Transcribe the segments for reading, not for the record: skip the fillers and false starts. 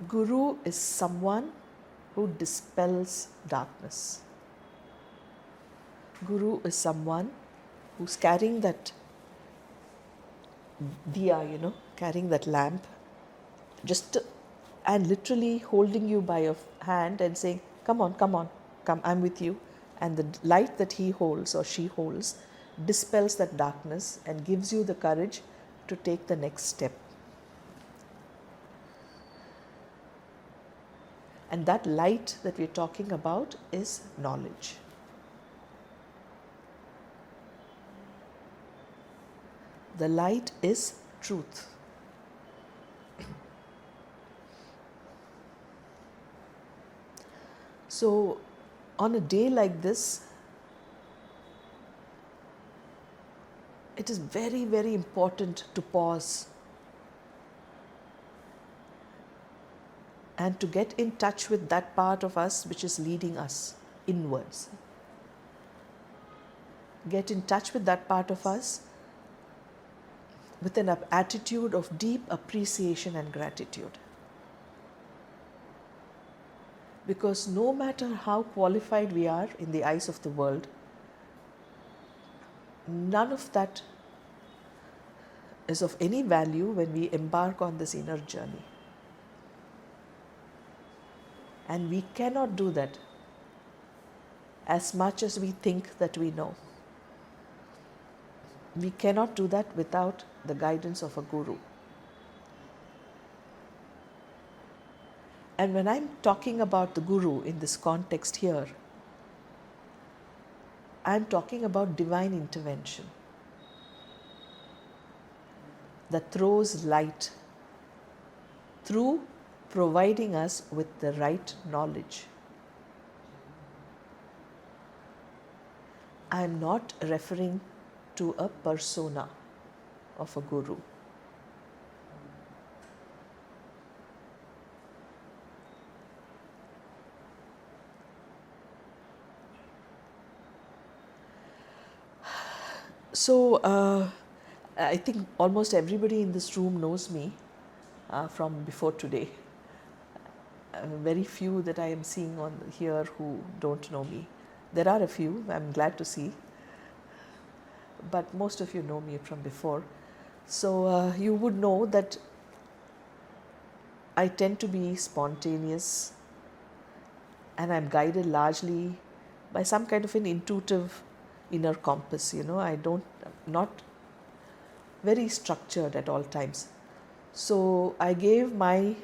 Guru is someone who dispels darkness. Guru is someone who's carrying that diya, carrying that lamp, just and literally holding you by your hand and saying, come on, come on, come, I'm with you. And the light that he holds or she holds dispels that darkness and gives you the courage to take the next step. And that light that we're talking about is knowledge. The light is truth. So, on a day like this, it is very, very important to pause and to get in touch with that part of us which is leading us inwards. Get in touch with that part of us with an attitude of deep appreciation and gratitude. Because no matter how qualified we are in the eyes of the world, none of that is of any value when we embark on this inner journey. And we cannot do that as much as we think that we know. We cannot do that without the guidance of a guru. And when I'm talking about the guru in this context here, I'm talking about divine intervention that throws light through providing us with the right knowledge. I am not referring to a persona of a guru. So, I think almost everybody in this room knows me from before today. Very few that I am seeing on here who don't know me. There are a few, I'm glad to see, but most of you know me from before. So you would know that I tend to be spontaneous and I'm guided largely by some kind of an intuitive inner compass. Not very structured at all times. So I gave my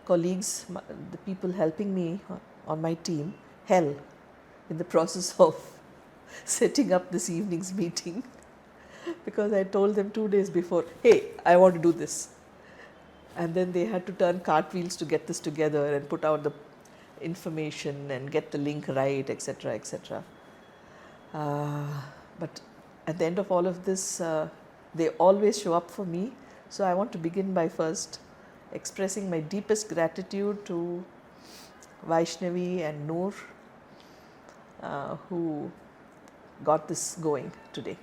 colleagues, the people helping me on my team, hell in the process of setting up this evening's meeting because I told them 2 days before, hey, I want to do this. And then they had to turn cartwheels to get this together and put out the information and get the link right, etc., etc. But at the end of all of this, they always show up for me. So I want to begin by first expressing my deepest gratitude to Vaishnavi and Noor, who got this going today.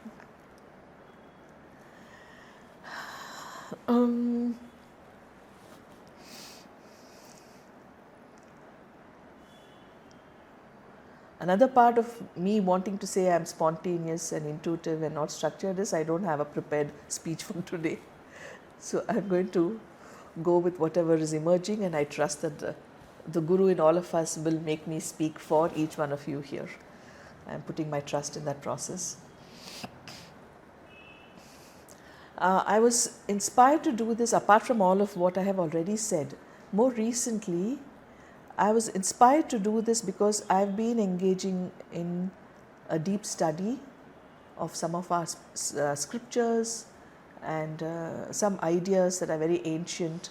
Another part of me wanting to say I'm spontaneous and intuitive and not structured is I don't have a prepared speech for today. So I'm going to go with whatever is emerging, and I trust that the Guru in all of us will make me speak for each one of you here. I'm putting my trust in that process. I was inspired to do this apart from all of what I have already said. More recently, I was inspired to do this because I've been engaging in a deep study of some of our scriptures and some ideas that are very ancient,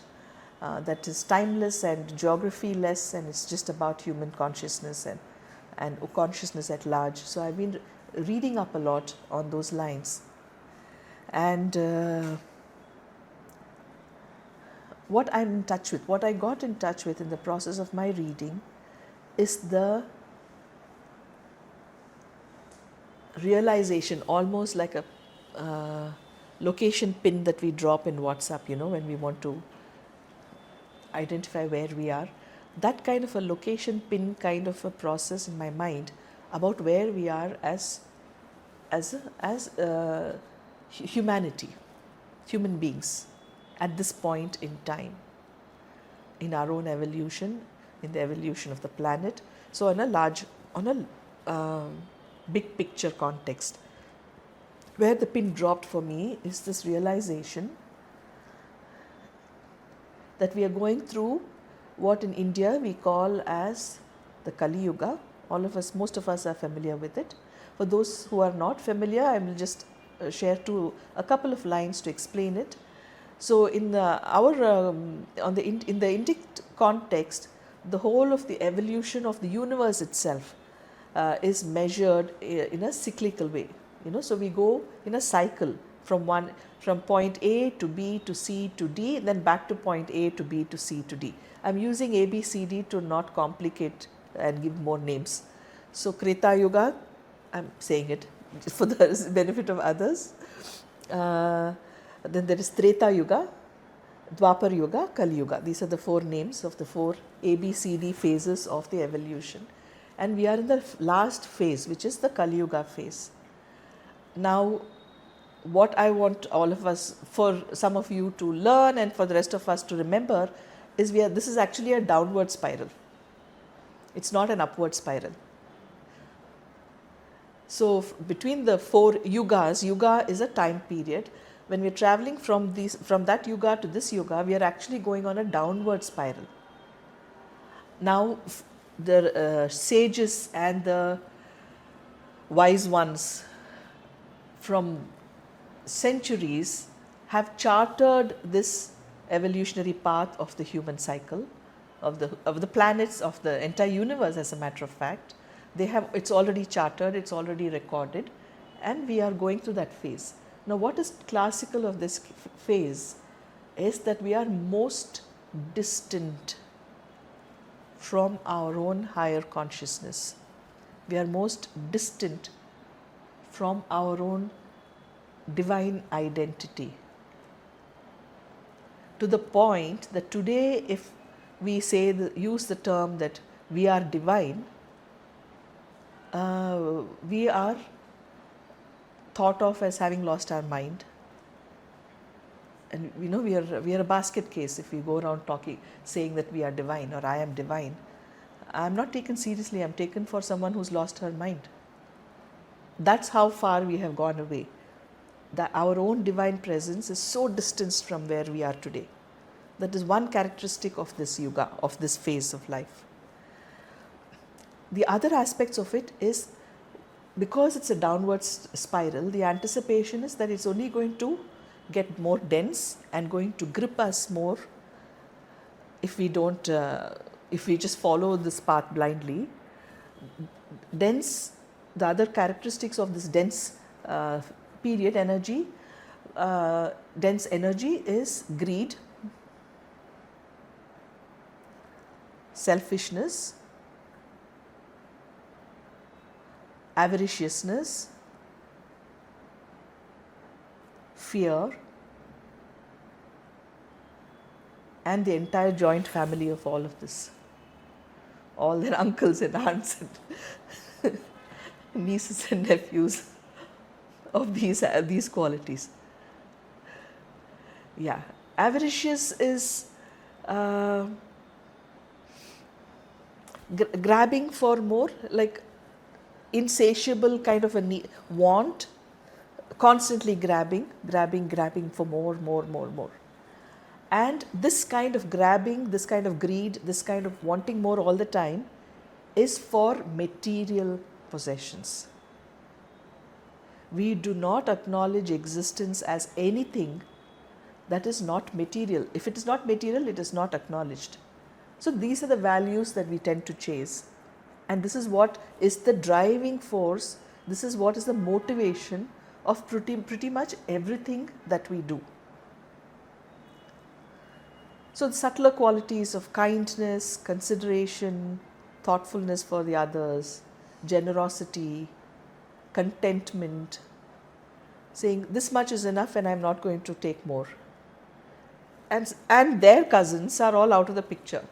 that is timeless and geography-less, and it's just about human consciousness and consciousness at large. So I've been reading up a lot on those lines. And what I'm in touch with, what I got in touch with in the process of my reading is the realization, almost like a location pin that we drop in WhatsApp, when we want to identify where we are. That kind of a location pin kind of a process in my mind about where we are as humanity, human beings at this point in time, in our own evolution, in the evolution of the planet. So on a big picture context, where the pin dropped for me is this realization that we are going through what in India we call as the Kali Yuga. All of us, most of us are familiar with it. For those who are not familiar, I will just share a couple of lines to explain it. So in the Indic context, the whole of the evolution of the universe itself is measured in a cyclical way. So we go in a cycle from point A to B to C to D, then back to point A to B to C to D. I'm using A, B, C, D to not complicate and give more names. So Kreta Yuga, I'm saying it for the benefit of others. Then there is Treta Yuga, Dwapar Yuga, Kali Yuga. These are the 4 names of the 4 A, B, C, D phases of the evolution. And we are in the last phase, which is the Kali Yuga phase. Now, what I want all of us, for some of you to learn and for the rest of us to remember, is this is actually a downward spiral. It's not an upward spiral. So between the 4 yugas, yuga is a time period. When we are traveling from that yuga to this yuga, we are actually going on a downward spiral. Now, the sages and the wise ones from centuries have charted this evolutionary path of the human cycle, of the planets, of the entire universe. As a matter of fact, it's already charted, it's already recorded, and we are going through that phase. Now, what is classical of this phase is that we are most distant from our own higher consciousness. We are most distant from our own divine identity, to the point that today, if we use the term that we are divine, we are thought of as having lost our mind. And we are a basket case if we go around saying that we are divine or I am divine. I'm not taken seriously, I'm taken for someone who's lost her mind. That's how far we have gone away. That our own divine presence is so distanced from where we are today. That is one characteristic of this yuga, of this phase of life. The other aspects of it is, because it's a downward spiral, the anticipation is that it's only going to get more dense and going to grip us more if we just follow this path blindly. The other characteristics of this dense period energy, dense energy, is greed, selfishness, avariciousness, fear, and the entire joint family of all of this. All their uncles and aunts and nieces and nephews of these qualities. Yeah, avaricious is grabbing for more, like insatiable kind of a want, constantly grabbing for more. And this kind of grabbing, this kind of greed, this kind of wanting more all the time is for material possessions. We do not acknowledge existence as anything that is not material. If it is not material, it is not acknowledged. So these are the values that we tend to chase. And this is what is the driving force, this is what is the motivation of pretty much everything that we do. So the subtler qualities of kindness, consideration, thoughtfulness for the others, generosity, contentment, saying this much is enough and I'm not going to take more. and their cousins are all out of the picture.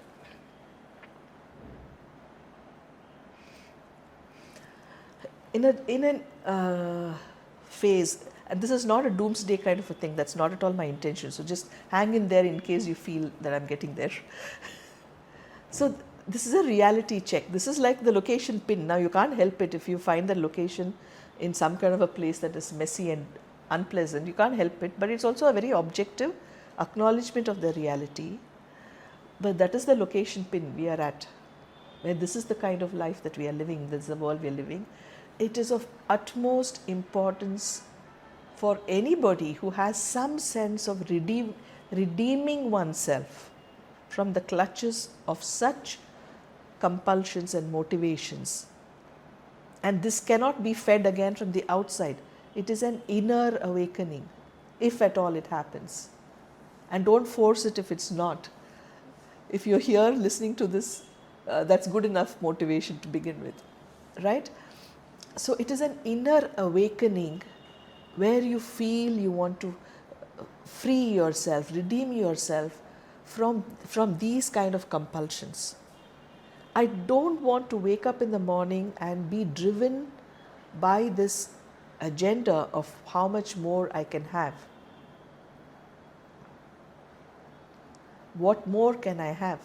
In a phase, and this is not a doomsday kind of a thing, that's not at all my intention, so just hang in there in case you feel that I'm getting there. So this is a reality check. This is like the location pin. Now you can't help it if you find the location in some kind of a place that is messy and unpleasant. You can't help it, but it's also a very objective acknowledgement of the reality. But that is the location pin we are at, where this is the kind of life that we are living, this is the world we are living. It is of utmost importance for anybody who has some sense of redeeming oneself from the clutches of such compulsions and motivations. And this cannot be fed again from the outside. It is an inner awakening, if at all it happens. And don't force it if it's not. If you're here listening to this, that's good enough motivation to begin with, right? So it is an inner awakening where you feel you want to free yourself, redeem yourself from these kind of compulsions. I don't want to wake up in the morning and be driven by this agenda of how much more I can have. What more can I have?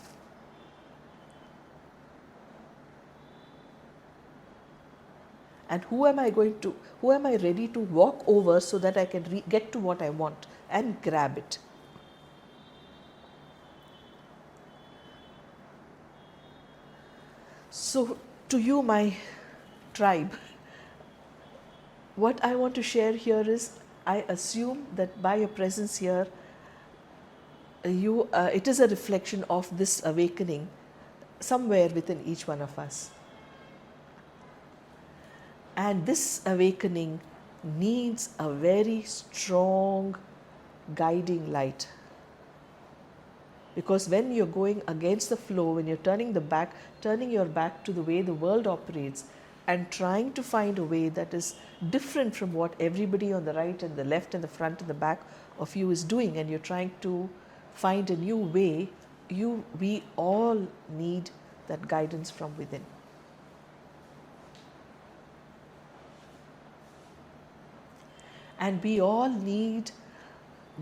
And who am I ready to walk over so that I can get to what I want and grab it? So to you, my tribe, what I want to share here is, I assume that by your presence here, it is a reflection of this awakening somewhere within each one of us. And this awakening needs a very strong guiding light. Because when you're going against the flow, when you're turning your back to the way the world operates and trying to find a way that is different from what everybody on the right and the left and the front and the back of you is doing, and you're trying to find a new way, we all need that guidance from within. And we all need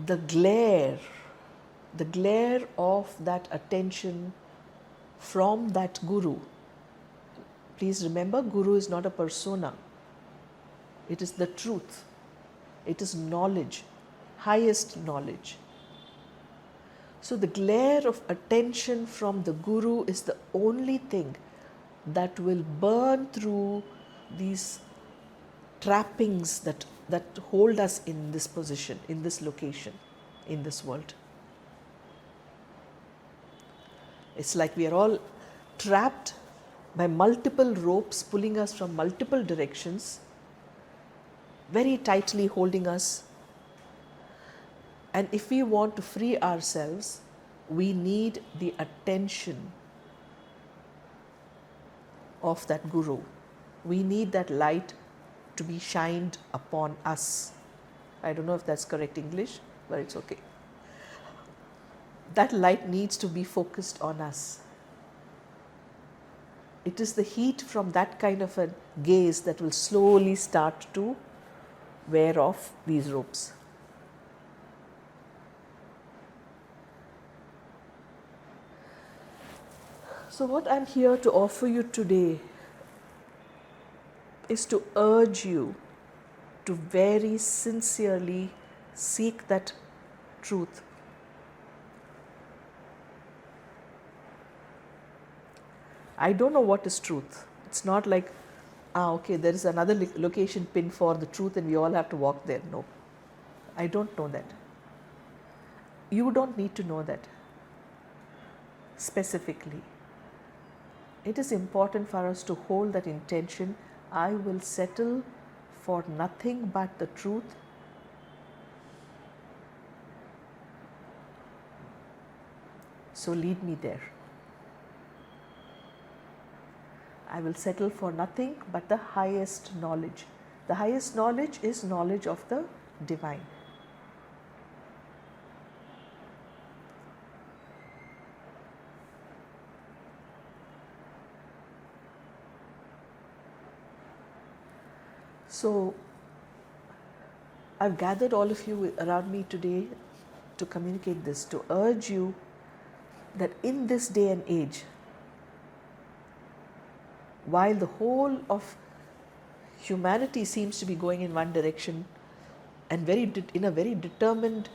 the glare of that attention from that Guru. Please remember, Guru is not a persona. It is the truth. It is knowledge, highest knowledge. So the glare of attention from the Guru is the only thing that will burn through these trappings that hold us in this position, in this location, in this world. It's like we are all trapped by multiple ropes pulling us from multiple directions, very tightly holding us. And if we want to free ourselves, we need the attention of that Guru. We need that light to be shined upon us. I don't know if that's correct English, but it's okay. That light needs to be focused on us. It is the heat from that kind of a gaze that will slowly start to wear off these ropes. So what I'm here to offer you today is to urge you to very sincerely seek that truth. I don't know what is truth. It's not like, okay, there is another location pin for the truth and we all have to walk there. No, I don't know that. You don't need to know that specifically. It is important for us to hold that intention. I will settle for nothing but the truth. So lead me there. I will settle for nothing but the highest knowledge. The highest knowledge is knowledge of the divine. So I've gathered all of you around me today to communicate this, to urge you that in this day and age, while the whole of humanity seems to be going in one direction and in a very determined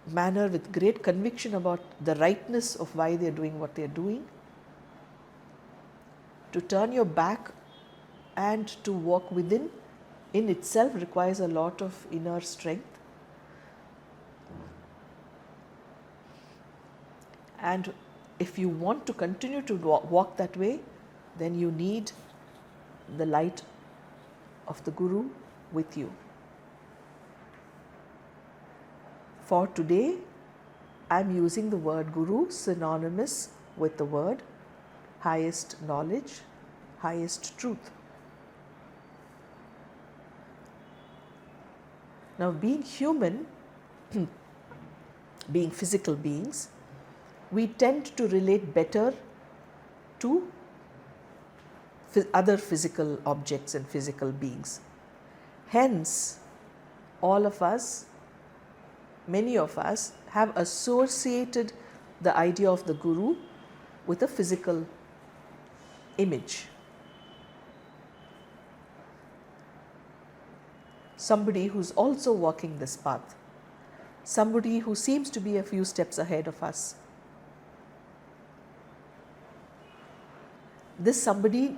manner with great conviction about the rightness of why they're doing what they're doing, to turn your back and to walk within in itself requires a lot of inner strength. And if you want to continue to walk that way, then you need the light of the Guru with you. For today, I'm using the word Guru synonymous with the word highest knowledge, highest truth. Now, being human, being physical beings, we tend to relate better to other physical objects and physical beings. Hence, all of us, many of us, have associated the idea of the Guru with a physical image. Somebody who's also walking this path, somebody who seems to be a few steps ahead of us. This somebody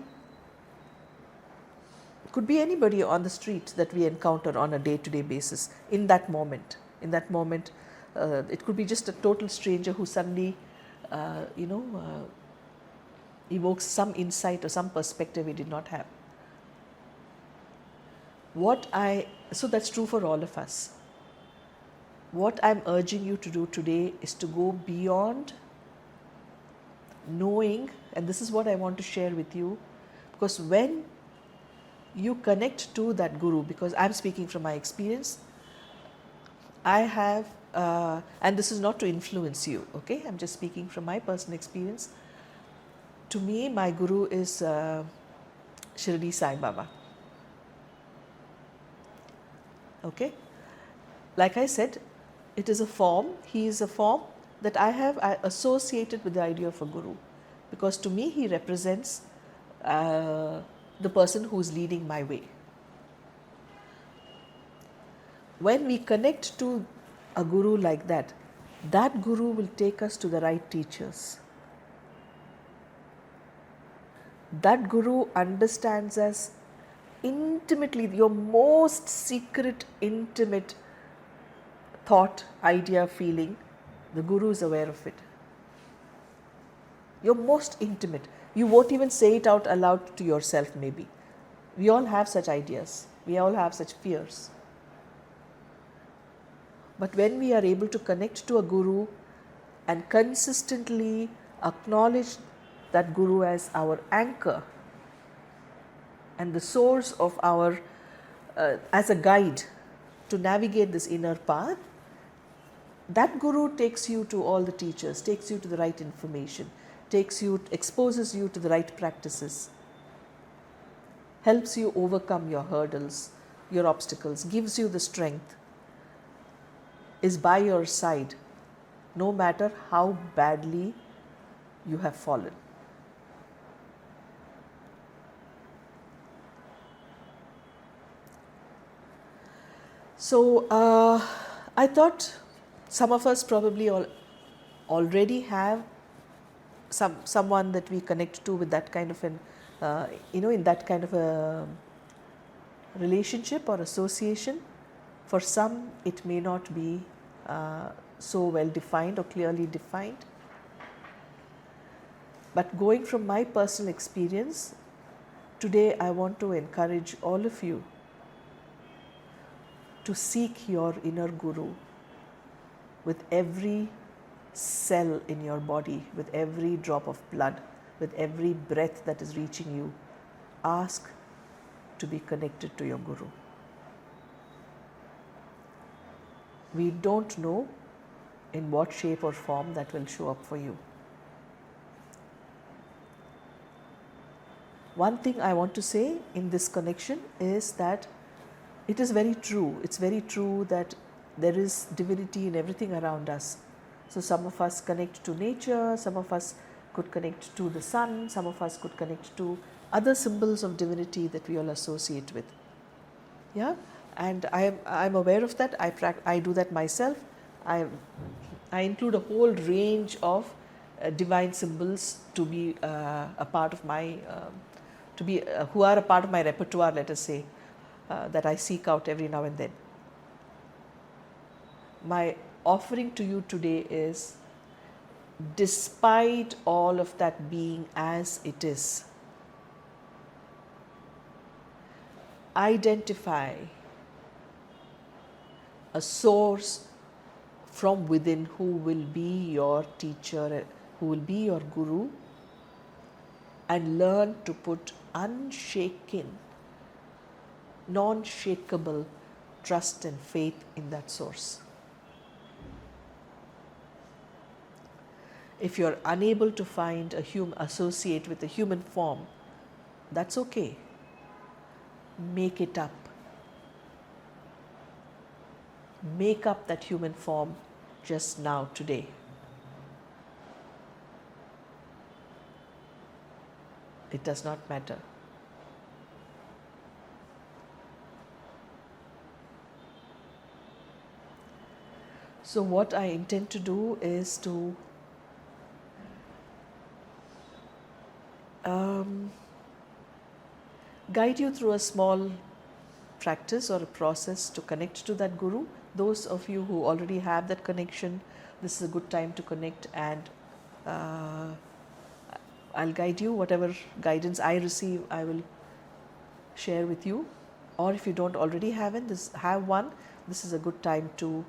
could be anybody on the street that we encounter on a day-to-day basis in that moment. In that moment, it could be just a total stranger who suddenly, evokes some insight or some perspective we did not have. So that's true for all of us. What I'm urging you to do today is to go beyond knowing, and this is what I want to share with you, because when you connect to that Guru, because I'm speaking from my experience, I have, and this is not to influence you, okay? I'm just speaking from my personal experience. To me, my Guru is Shirdi Sai Baba. Okay? Like I said, it is a form, he is a form that I associated with the idea of a Guru, because to me he represents the person who is leading my way. When we connect to a Guru like that, that Guru will take us to the right teachers. That Guru understands us intimately, your most secret, intimate thought, idea, feeling, the Guru is aware of it. Your most intimate. You won't even say it out aloud to yourself, maybe. We all have such ideas. We all have such fears. But when we are able to connect to a Guru and consistently acknowledge that Guru as our anchor and the source of our, as a guide to navigate this inner path, that Guru takes you to all the teachers, takes you to the right information, exposes you to the right practices, helps you overcome your hurdles, your obstacles, gives you the strength, is by your side, no matter how badly you have fallen. So I thought some of us probably already have someone that we connect to with that kind of an, in that kind of a relationship or association. For some, it may not be so well defined or clearly defined. But going from my personal experience, today I want to encourage all of you to seek your inner Guru with every cell in your body, with every drop of blood, with every breath that is reaching you. Ask to be connected to your Guru. We don't know in what shape or form that will show up for you. One thing I want to say in this connection is that it is very true. It's very true that there is divinity in everything around us. So some of us connect to nature, some of us could connect to the sun, some of us could connect to other symbols of divinity that we all associate with. Yeah, and I'm aware of that. I do that myself. I include a whole range of divine symbols to be a part of my who are a part of my repertoire, let us say, that I seek out every now and then. My offering to you today is, despite all of that being as it is, identify a source from within who will be your teacher, who will be your guru, and learn to put unshaken, non-shakeable trust and faith in that source. If you're unable to find associate with a human form, that's okay. Make it up. Make up that human form just now, today. It does not matter. So what I intend to do is to guide you through a small practice or a process to connect to that guru. Those of you who already have that connection, this is a good time to connect, and I'll guide you. Whatever guidance I receive, I will share with you. Or if you don't already have one, this is a good time to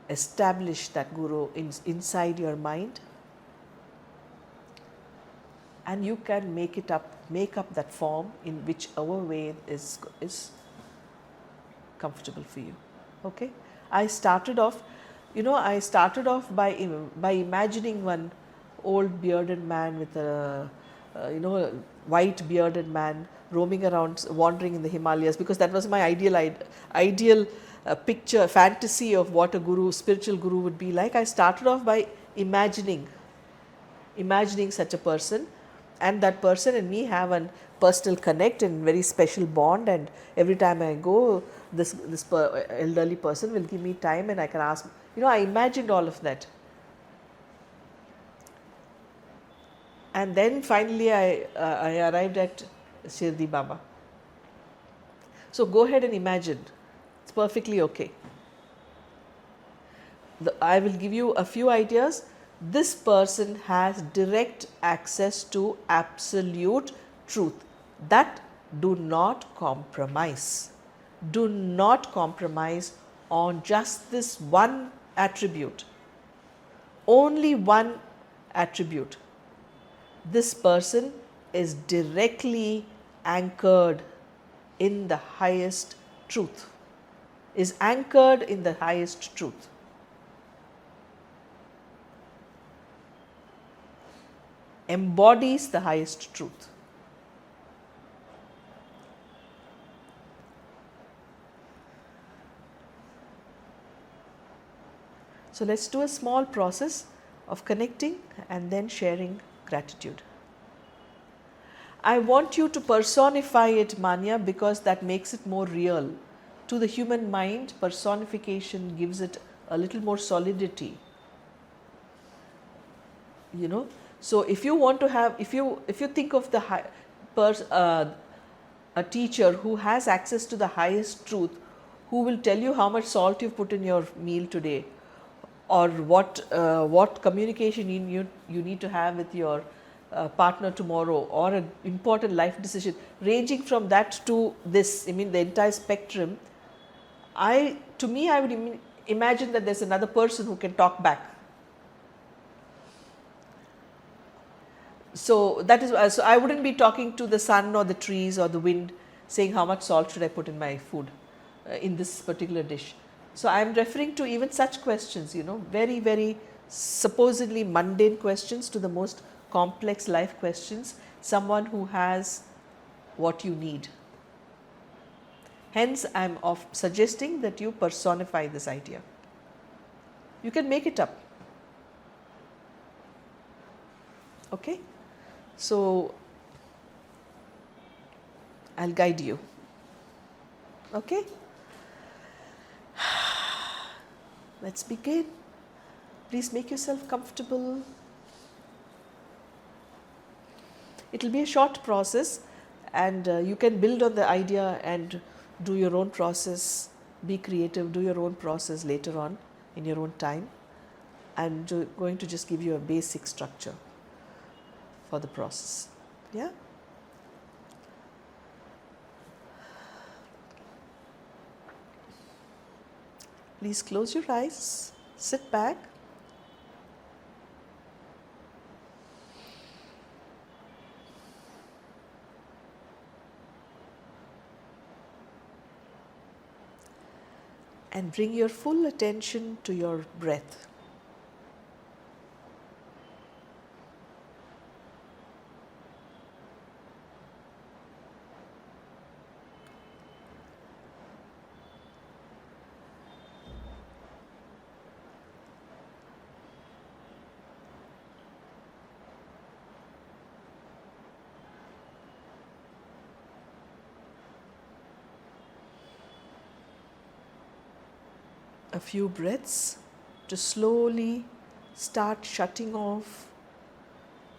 establish that guru inside your mind, and you can make up that form in whichever way is comfortable for you. Okay, I started off by imagining one old bearded man with a white bearded man roaming around, wandering in the Himalayas, because that was my ideal picture, fantasy of what a spiritual guru would be like. I started off by imagining such a person, and that person and me have a personal connect and very special bond, and every time I go, this elderly person will give me time and I can ask, I imagined all of that. And then finally I arrived at Shirdi Baba. So go ahead and imagine. It's perfectly okay. I will give you a few ideas. This person has direct access to absolute truth. That do not compromise. Do not compromise on just this one attribute. Only one attribute. This person is directly anchored in the highest truth. Is anchored in the highest truth. Embodies the highest truth. So let's do a small process of connecting and then sharing gratitude. I want you to personify it, Manya, because that makes it more real. To the human mind, personification gives it a little more solidity. So if you want to have, if you think of a teacher who has access to the highest truth, who will tell you how much salt you've put in your meal today, or what communication you need to have with your partner tomorrow, or an important life decision, ranging from that to this, the entire spectrum. I would imagine that there's another person who can talk back. So that is, so I wouldn't be talking to the sun or the trees or the wind saying how much salt should I put in my food in this particular dish. So I am referring to even such questions, very, very supposedly mundane questions, to the most complex life questions, someone who has what you need. Hence, I'm suggesting that you personify this idea. You can make it up. Okay? So, I'll guide you. Okay? Let's begin. Please make yourself comfortable. It'll be a short process, and you can build on the idea and do your own process. Be creative, do your own process later on in your own time. I'm going to just give you a basic structure for the process. Yeah? Please close your eyes, sit back. And bring your full attention to your breath. A few breaths to slowly start shutting off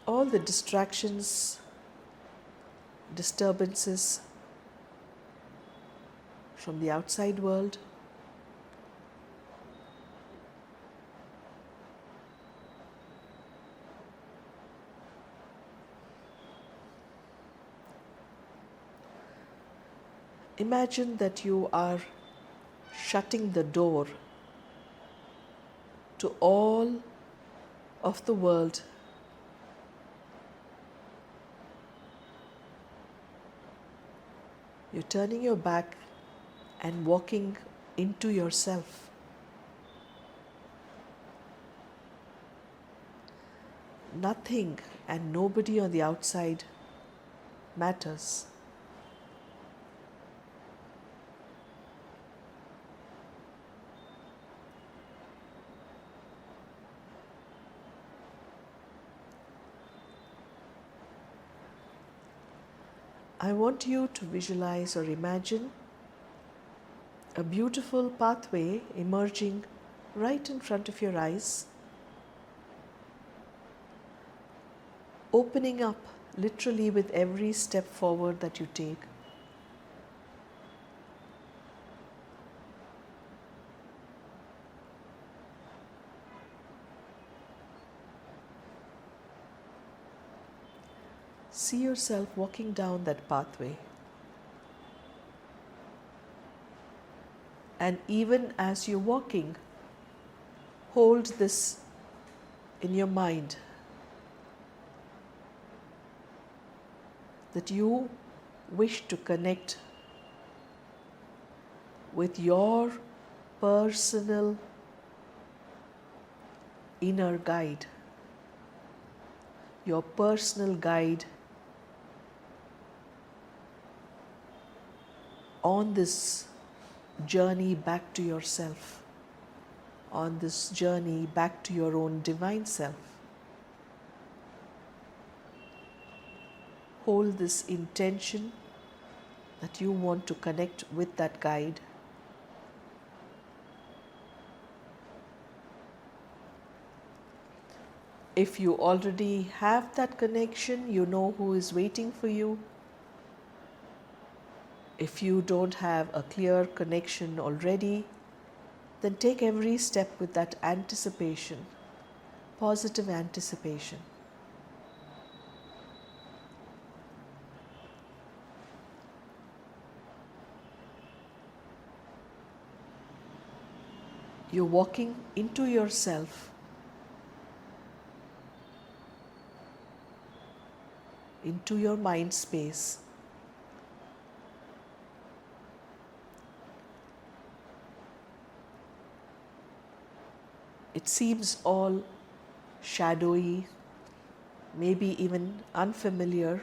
all the distractions, disturbances from the outside world. Imagine that you are shutting the door to all of the world. You're turning your back and walking into yourself. Nothing and nobody on the outside matters. I want you to visualize or imagine a beautiful pathway emerging right in front of your eyes, opening up literally with every step forward that you take. See yourself walking down that pathway. And even as you're walking, hold this in your mind, that you wish to connect with your personal inner guide, your personal guide on this journey back to yourself, on this journey back to your own divine self. Hold this intention that you want to connect with that guide. If you already have that connection, you know who is waiting for you. If you don't have a clear connection already, then take every step with that anticipation, positive anticipation. You're walking into yourself, into your mind space. It seems all shadowy, maybe even unfamiliar,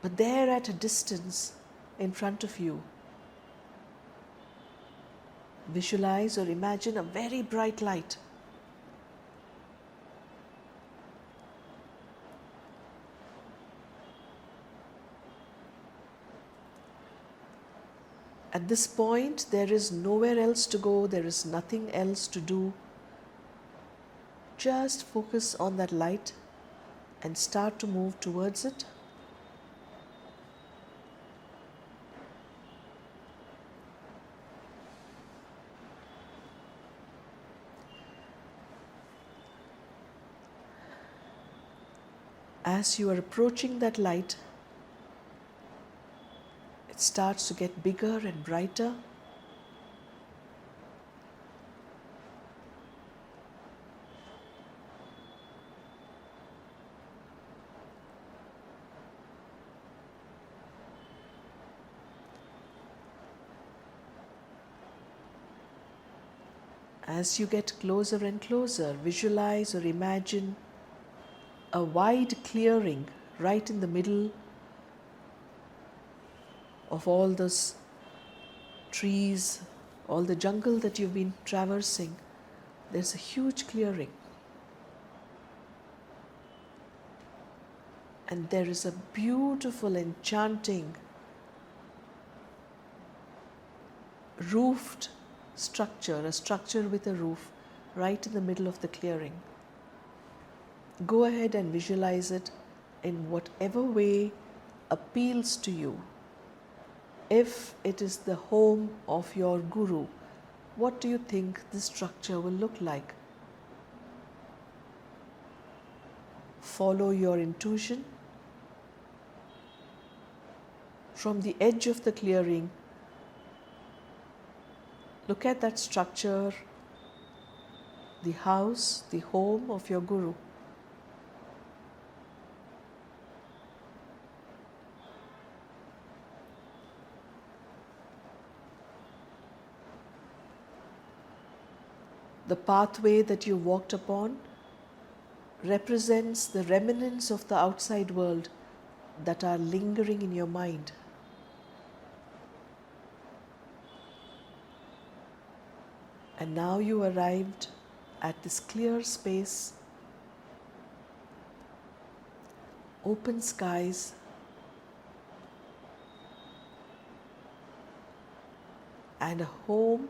but there at a distance in front of you, visualize or imagine a very bright light. At this point, there is nowhere else to go, there is nothing else to do. Just focus on that light and start to move towards it. As you are approaching that light, it starts to get bigger and brighter. As you get closer and closer, visualize or imagine a wide clearing right in the middle of all those trees, all the jungle that you've been traversing. There's a huge clearing. And there is a beautiful, enchanting, roofed structure, a structure with a roof right in the middle of the clearing. Go ahead and visualize it in whatever way appeals to you. If it is the home of your Guru, what do you think this structure will look like? Follow your intuition. From the edge of the clearing, look at that structure, the house, the home of your Guru. The pathway that you walked upon represents the remnants of the outside world that are lingering in your mind. And now you arrived at this clear space, open skies, and a home,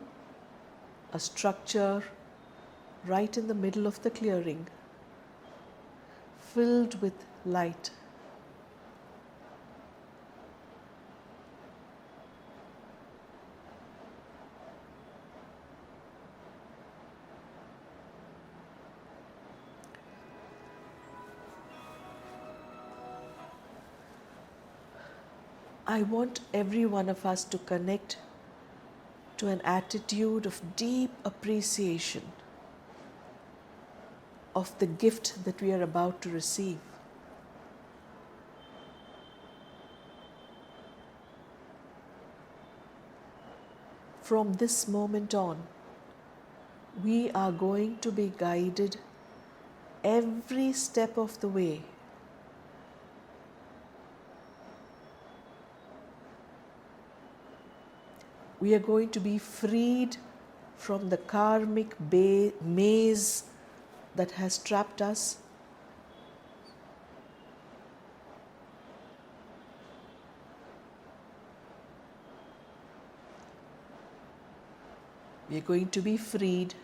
a structure right in the middle of the clearing, filled with light. I want every one of us to connect to an attitude of deep appreciation of the gift that we are about to receive. From this moment on, we are going to be guided every step of the way. We are going to be freed from the karmic maze that has trapped us. We are going to be freed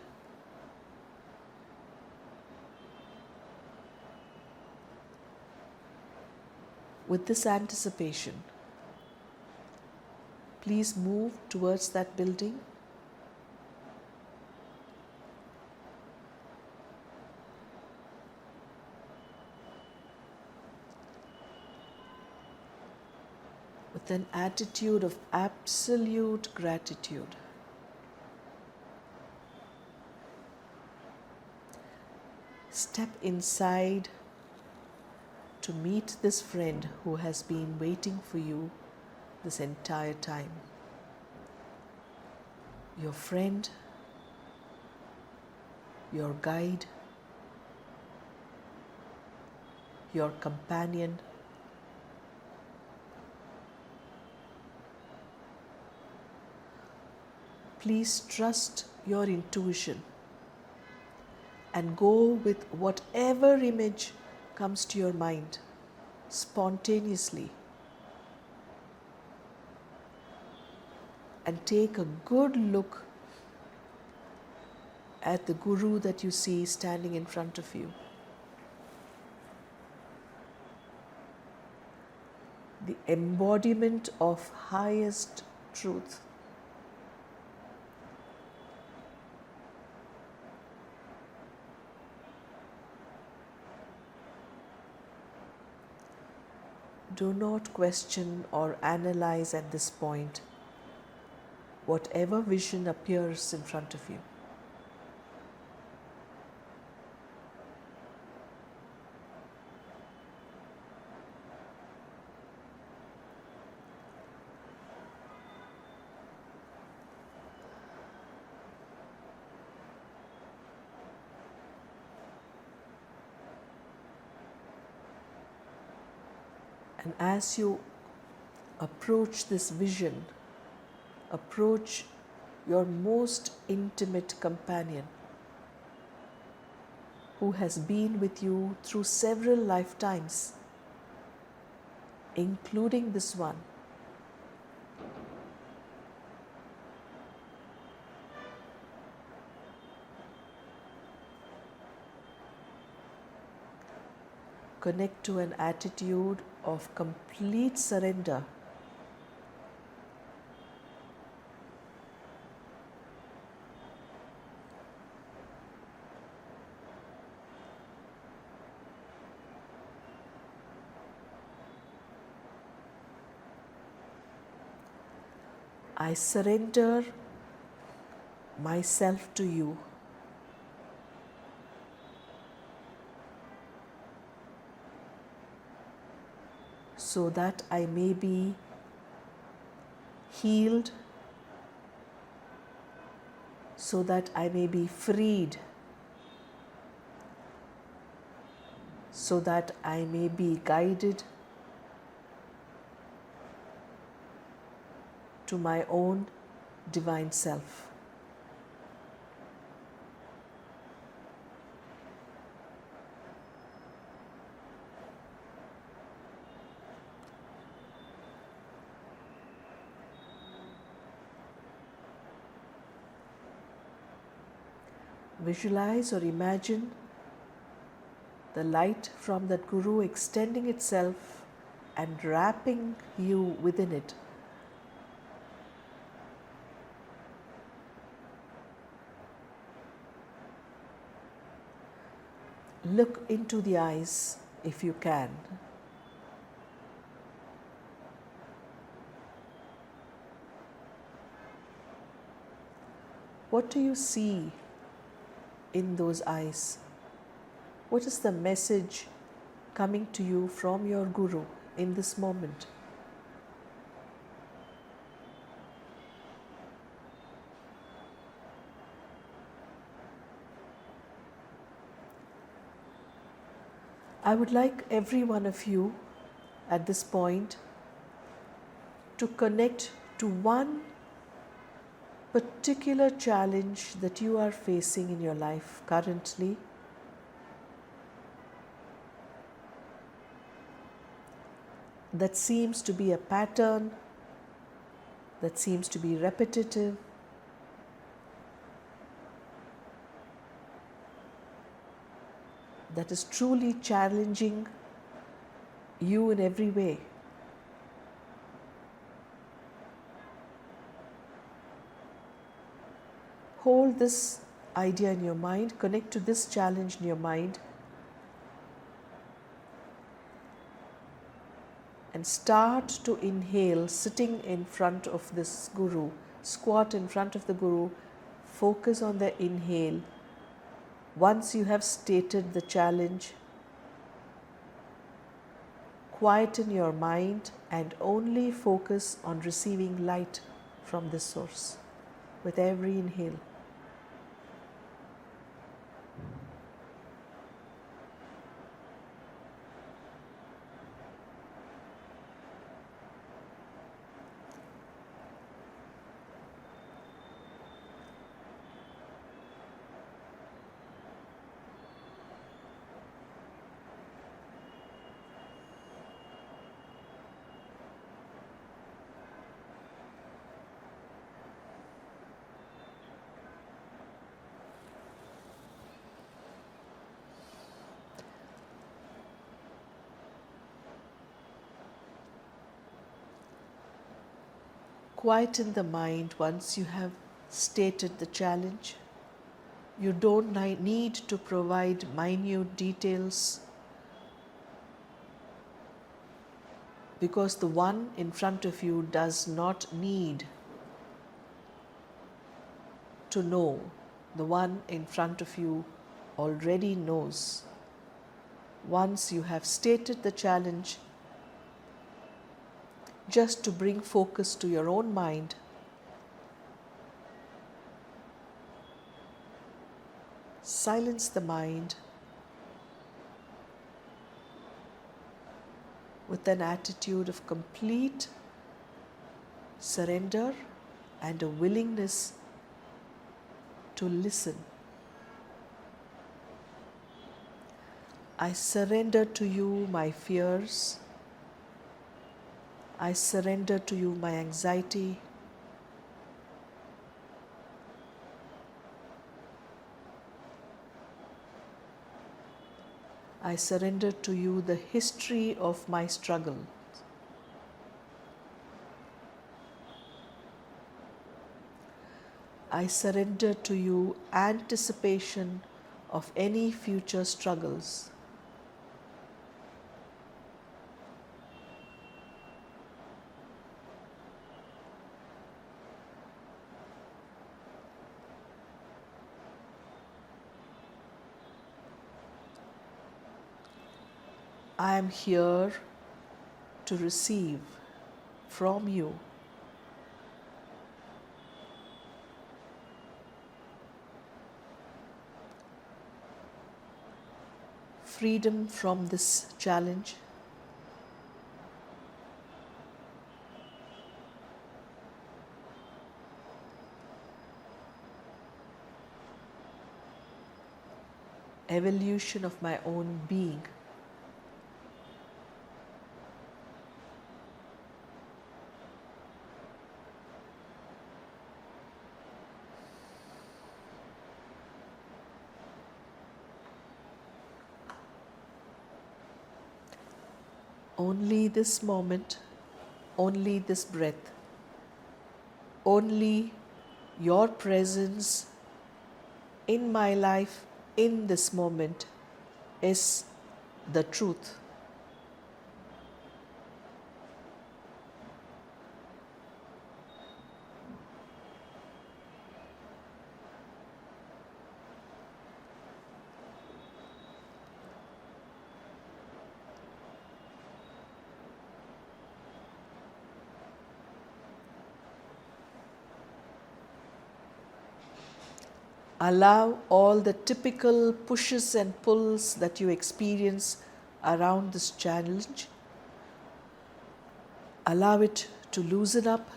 with this anticipation. Please move towards that building. With an attitude of absolute gratitude. Step inside to meet this friend who has been waiting for you this entire time. Your friend, your guide, your companion. Please trust your intuition and go with whatever image comes to your mind spontaneously. And take a good look at the Guru that you see standing in front of you. The embodiment of highest truth. Do not question or analyze at this point whatever vision appears in front of you. And as you approach this vision, approach your most intimate companion who has been with you through several lifetimes, including this one. Connect to an attitude of complete surrender. I surrender myself to you. So that I may be healed, so that I may be freed, so that I may be guided to my own divine self. Visualize or imagine the light from that Guru extending itself and wrapping you within it. Look into the eyes if you can. What do you see in those eyes? What is the message coming to you from your Guru in this moment? I would like every one of you at this point to connect to one particular challenge that you are facing in your life currently, that seems to be a pattern, that seems to be repetitive, that is truly challenging you in every way. Hold this idea in your mind, connect to this challenge in your mind, and start to inhale sitting in front of this Guru. Squat in front of the Guru, focus on the inhale. Once you have stated the challenge, quieten your mind and only focus on receiving light from this source with every inhale. quieten the mind once you have stated the challenge. You don't need to provide minute details, because the one in front of you does not need to know. The one in front of you already knows. Once you have stated the challenge, just to bring focus to your own mind, silence the mind with an attitude of complete surrender and a willingness to listen. I surrender to you my fears. I surrender to you my anxiety. I surrender to you the history of my struggle. I surrender to you anticipation of any future struggles. I am here to receive from you freedom from this challenge, evolution of my own being. Only this moment, only this breath, only your presence in my life in this moment is the truth. Allow all the typical pushes and pulls that you experience around this challenge. Allow it to loosen up.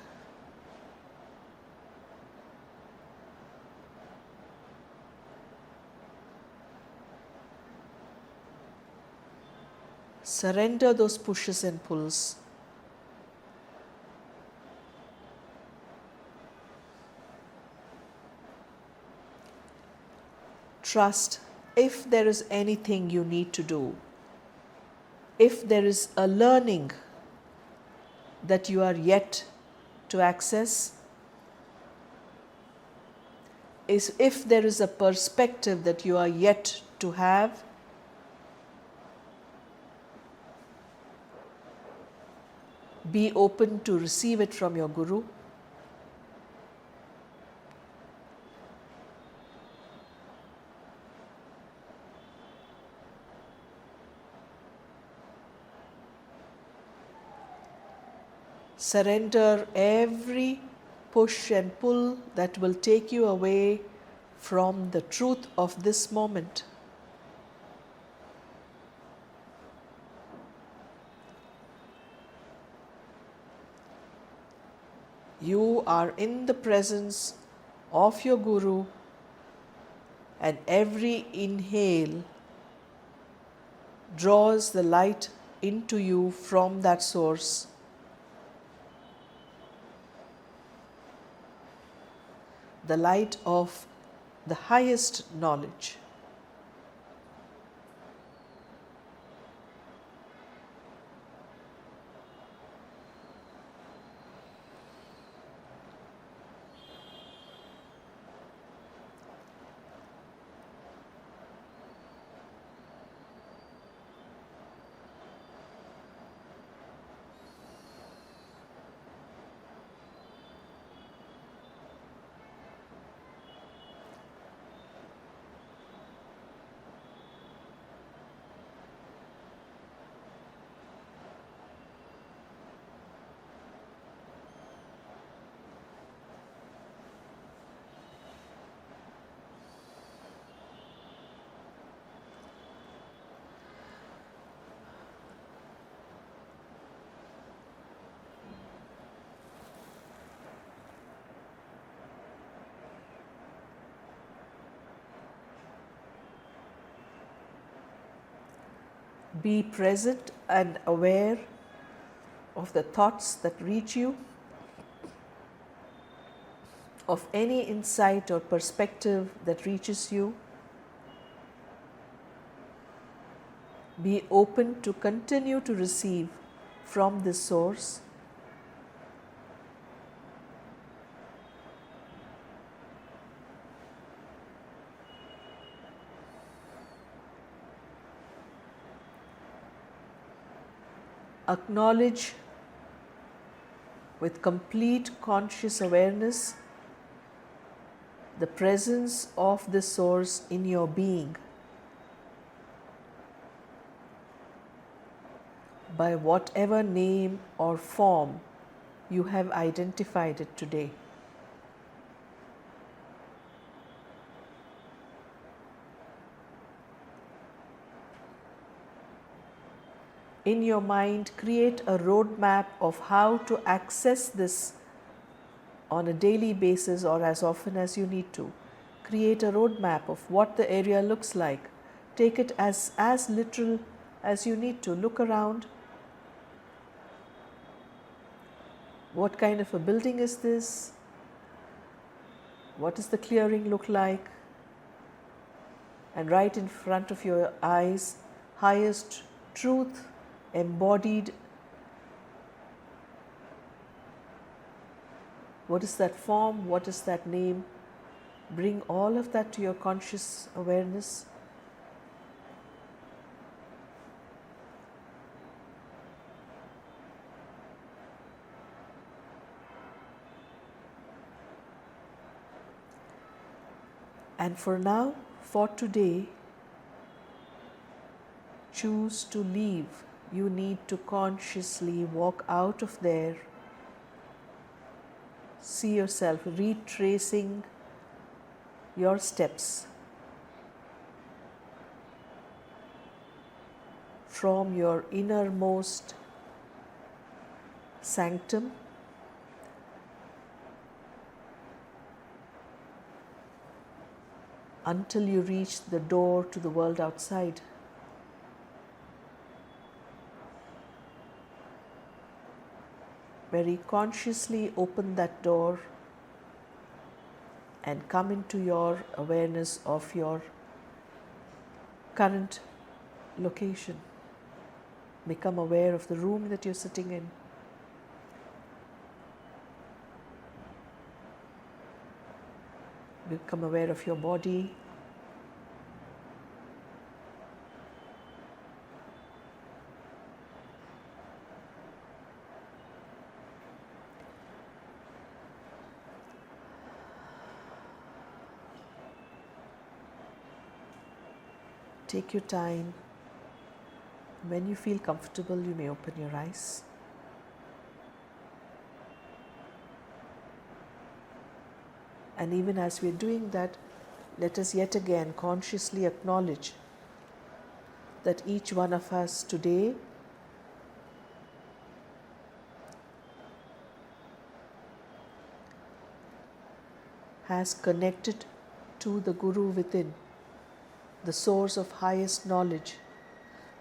Surrender those pushes and pulls. Trust if there is anything you need to do, if there is a learning that you are yet to access, if there is a perspective that you are yet to have, be open to receive it from your Guru. Surrender every push and pull that will take you away from the truth of this moment. You are in the presence of your Guru, and every inhale draws the light into you from that source. The light of the highest knowledge. Be present and aware of the thoughts that reach you, of any insight or perspective that reaches you. Be open to continue to receive from this source. Acknowledge with complete conscious awareness the presence of this source in your being, by whatever name or form you have identified it today. In your mind, create a roadmap of how to access this on a daily basis or as often as you need to. Create a roadmap of what the area looks like. Take it as literal as you need to. Look around. What kind of a building is this? What does the clearing look like? And right in front of your eyes, highest truth embodied. What is that form? What is that name? Bring all of that to your conscious awareness. And for now, for today, choose to leave. You need to consciously walk out of there. See yourself retracing your steps from your innermost sanctum until you reach the door to the world outside. Very consciously open that door and come into your awareness of your current location. Become aware of the room that you're sitting in. Become aware of your body. Take your time. When you feel comfortable, you may open your eyes. And even as we are doing that, let us yet again consciously acknowledge that each one of us today has connected to the Guru within, the source of highest knowledge,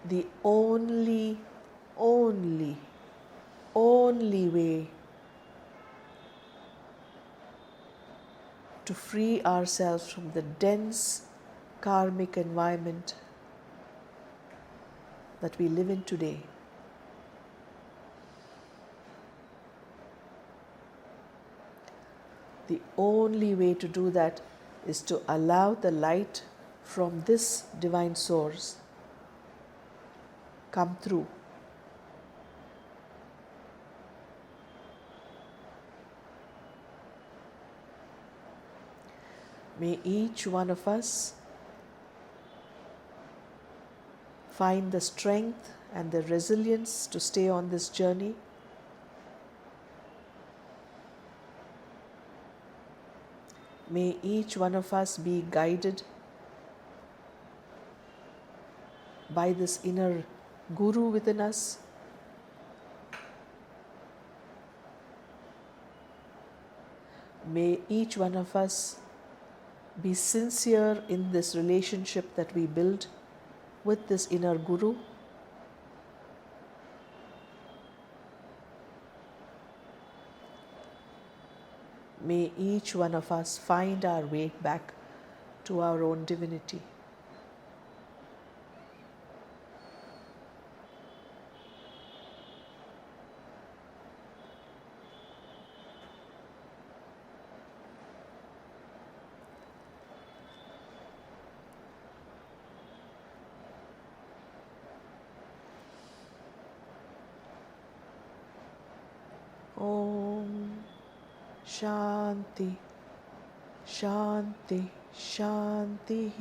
the only way to free ourselves from the dense karmic environment that we live in today. The only way to do that is to allow the light from this divine source come through. May each one of us find the strength and the resilience to stay on this journey. May each one of us be guided by this inner Guru within us. May each one of us be sincere in this relationship that we build with this inner Guru. may each one of us find our way back to our own divinity. Om Shanti Shanti Shanti.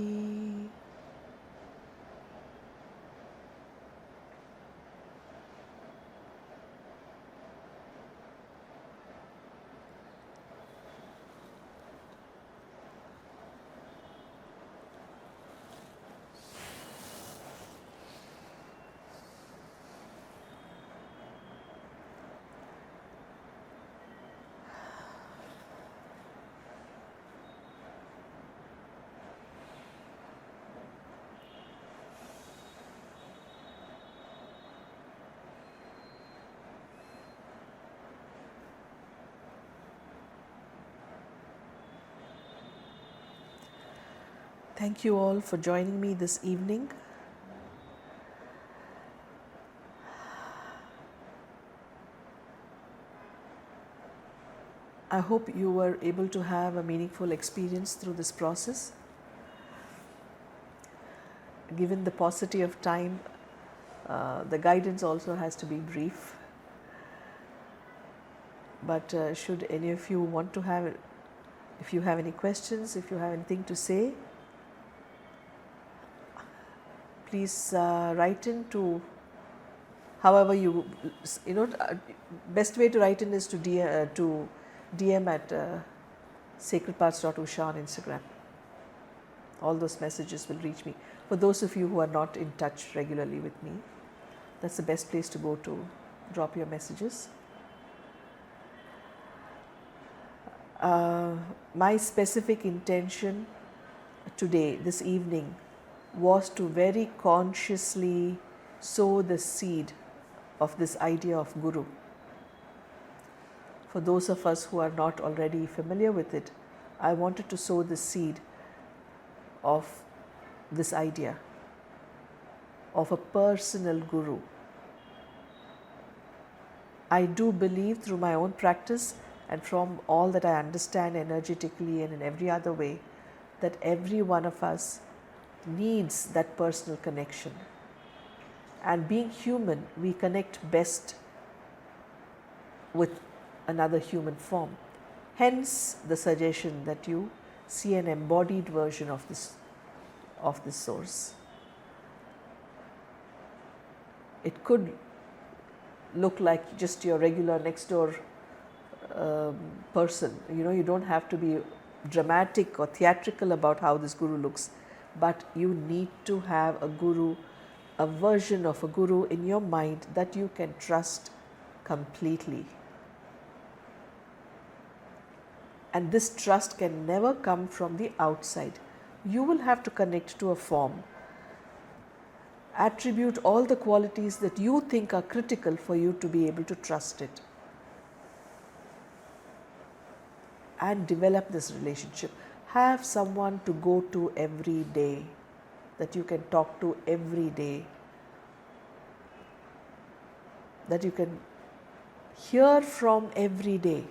Thank you all for joining me this evening. I hope you were able to have a meaningful experience through this process. Given the paucity of time, the guidance also has to be brief. But should any of you want to have, if you have any questions, if you have anything to say, please write in to, however best way to write in is to DM at sacredparts.usha on Instagram. All those messages will reach me. For those of you who are not in touch regularly with me, that's the best place to go to drop your messages. My specific intention today, this evening, was to very consciously sow the seed of this idea of Guru. For those of us who are not already familiar with it, I wanted to sow the seed of this idea of a personal Guru. I do believe through my own practice and from all that I understand energetically and in every other way, that every one of us needs that personal connection. And being human, we connect best with another human form. Hence the suggestion that you see an embodied version of this source. It could look like just your regular next door person. You don't have to be dramatic or theatrical about how this Guru looks, but you need to have a Guru, a version of a Guru in your mind that you can trust completely. And this trust can never come from the outside. You will have to connect to a form, attribute all the qualities that you think are critical for you to be able to trust it, and develop this relationship. Have someone to go to every day, that you can talk to every day, that you can hear from every day.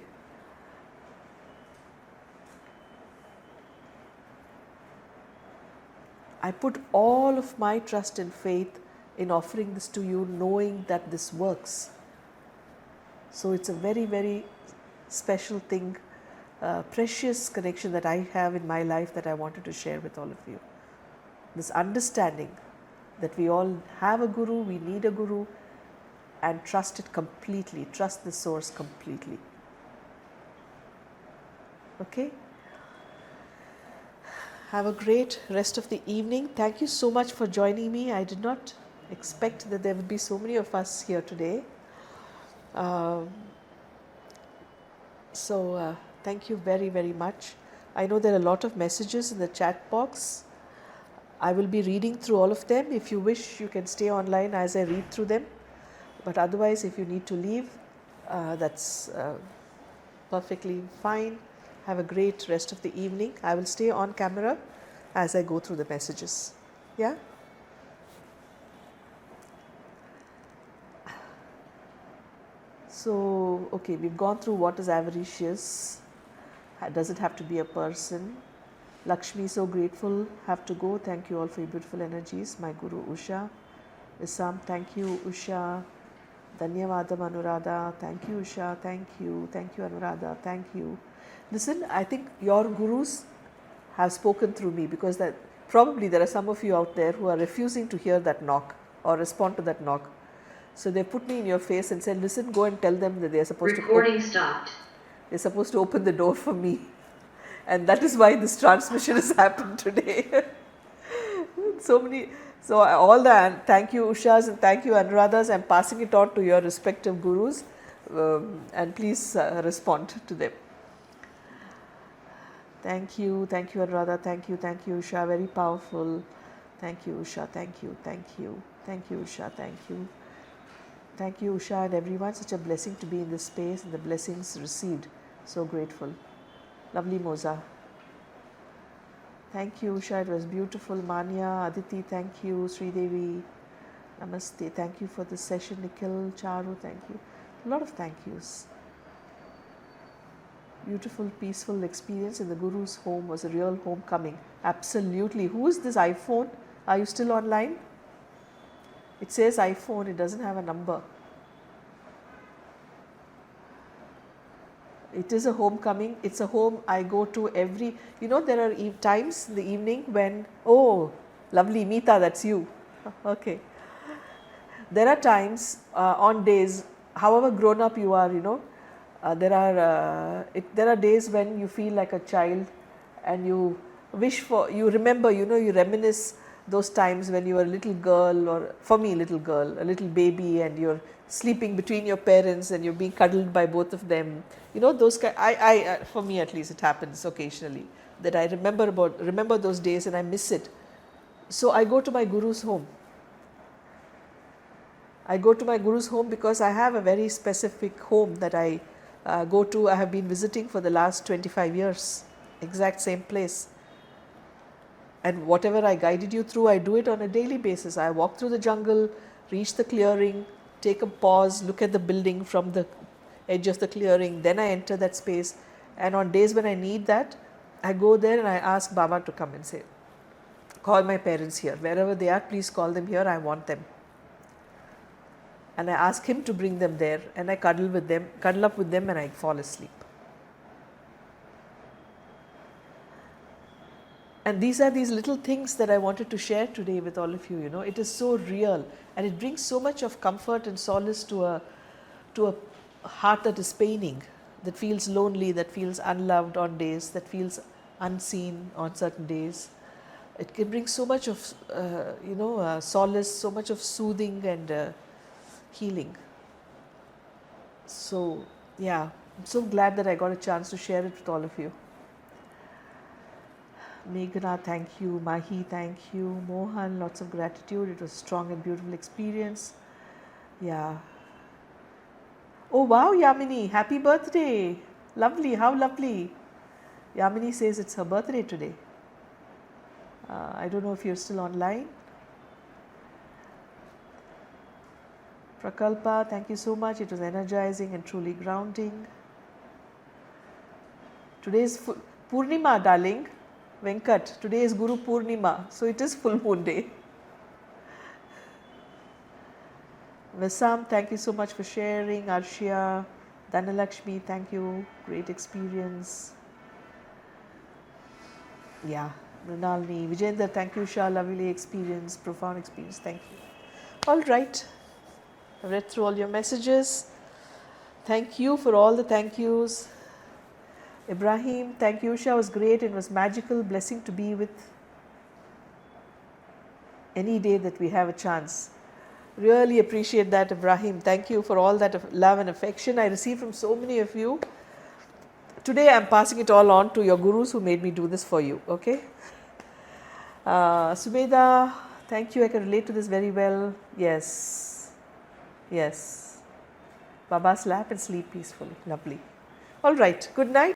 I put all of my trust and faith in offering this to you, knowing that this works. So it's a very, very special thing, precious connection that I have in my life that I wanted to share with all of you. This understanding that we all have a Guru, we need a Guru, and trust it completely, trust the source completely. Okay? Have a great rest of the evening. Thank you so much for joining me. I did not expect that there would be so many of us here today. Thank you very, very much. I know there are a lot of messages in the chat box. I will be reading through all of them. If you wish, you can stay online as I read through them. But otherwise, if you need to leave, that's perfectly fine. Have a great rest of the evening. I will stay on camera as I go through the messages. Yeah? So, okay, we've gone through what is avaricious. Does it have to be a person? Lakshmi, so grateful, have to go. Thank you all for your beautiful energies. My Guru Usha. Isam, thank you Usha. Dhanyavadam Anuradha. Thank you Usha. Thank you. Thank you Anuradha. Thank you. Listen, I think your gurus have spoken through me, because that probably there are some of you out there who are refusing to hear that knock or respond to that knock. So they put me in your face and said, listen, go and tell them that they are supposed they're supposed to open the door for me. And that is why this transmission has happened today. So all the thank you Ushas and thank you Anuradhas, I am passing it on to your respective gurus, and please respond to them. Thank you Anuradha, thank you Usha, very powerful. Thank you Usha, thank you Usha, thank you Usha and everyone. Such a blessing to be in this space and the blessings received. So grateful. Lovely Moza. Thank you Usha, it was beautiful. Manya, Aditi, thank you. Sridevi, namaste. Thank you for this session. Nikhil, Charu, thank you. A lot of thank yous. Beautiful, peaceful experience in the Guru's home was a real homecoming. Absolutely. Who is this iPhone? Are you still online? It says iPhone, it doesn't have a number. It is a homecoming. It's a home I go to every, there are times in the evening when, oh, lovely Meeta, that's you. Okay. There are times on days, however grown up you are, there are days when you feel like a child and you wish for, you remember, you reminisce those times when you were a little girl, or for me, little girl, a little baby, and you're sleeping between your parents and you're being cuddled by both of them. Those for me at least, it happens occasionally that I remember those days and I miss it. So I go to my Guru's home. I go to my Guru's home because I have a very specific home that I go to. I have been visiting for the last 25 years, exact same place. And whatever I guided you through, I do it on a daily basis. I walk through the jungle, reach the clearing, take a pause, look at the building from the edge of the clearing, then I enter that space. And on days when I need that, I go there and I ask Baba to come and say, call my parents here. Wherever they are, please call them here, I want them. And I ask him to bring them there, and I cuddle up with them and I fall asleep. And these are these little things that I wanted to share today with all of you. It is so real, and it brings so much of comfort and solace to a heart that is paining, that feels lonely, that feels unloved on days, that feels unseen on certain days. It can bring so much of solace, so much of soothing and healing. So yeah, I'm so glad that I got a chance to share it with all of you. Meghna, thank you. Mahi, thank you. Mohan, lots of gratitude. It was a strong and beautiful experience. Yeah. Oh wow, Yamini, happy birthday. Lovely, how lovely. Yamini says it's her birthday today. I don't know if you're still online. Prakalpa, thank you so much. It was energizing and truly grounding. Today is Purnima, darling. Venkat, today is Guru Purnima, so it is full moon day. Vasam, thank you so much for sharing. Arshia, Dhanalakshmi, thank you. Great experience. Yeah, Mrinalini, Vijender, thank you. Shah, lovely experience, profound experience, thank you. All right, I've read through all your messages. Thank you for all the thank yous. Ibrahim, thank you. Usha, was great. It was magical. Blessing to be with any day that we have a chance. Really appreciate that, Ibrahim. Thank you for all that love and affection I received from so many of you. Today I am passing it all on to your gurus who made me do this for you. Okay. Subeda, thank you. I can relate to this very well. Yes. Yes. Baba's lap and sleep peacefully. Lovely. All right. Good night.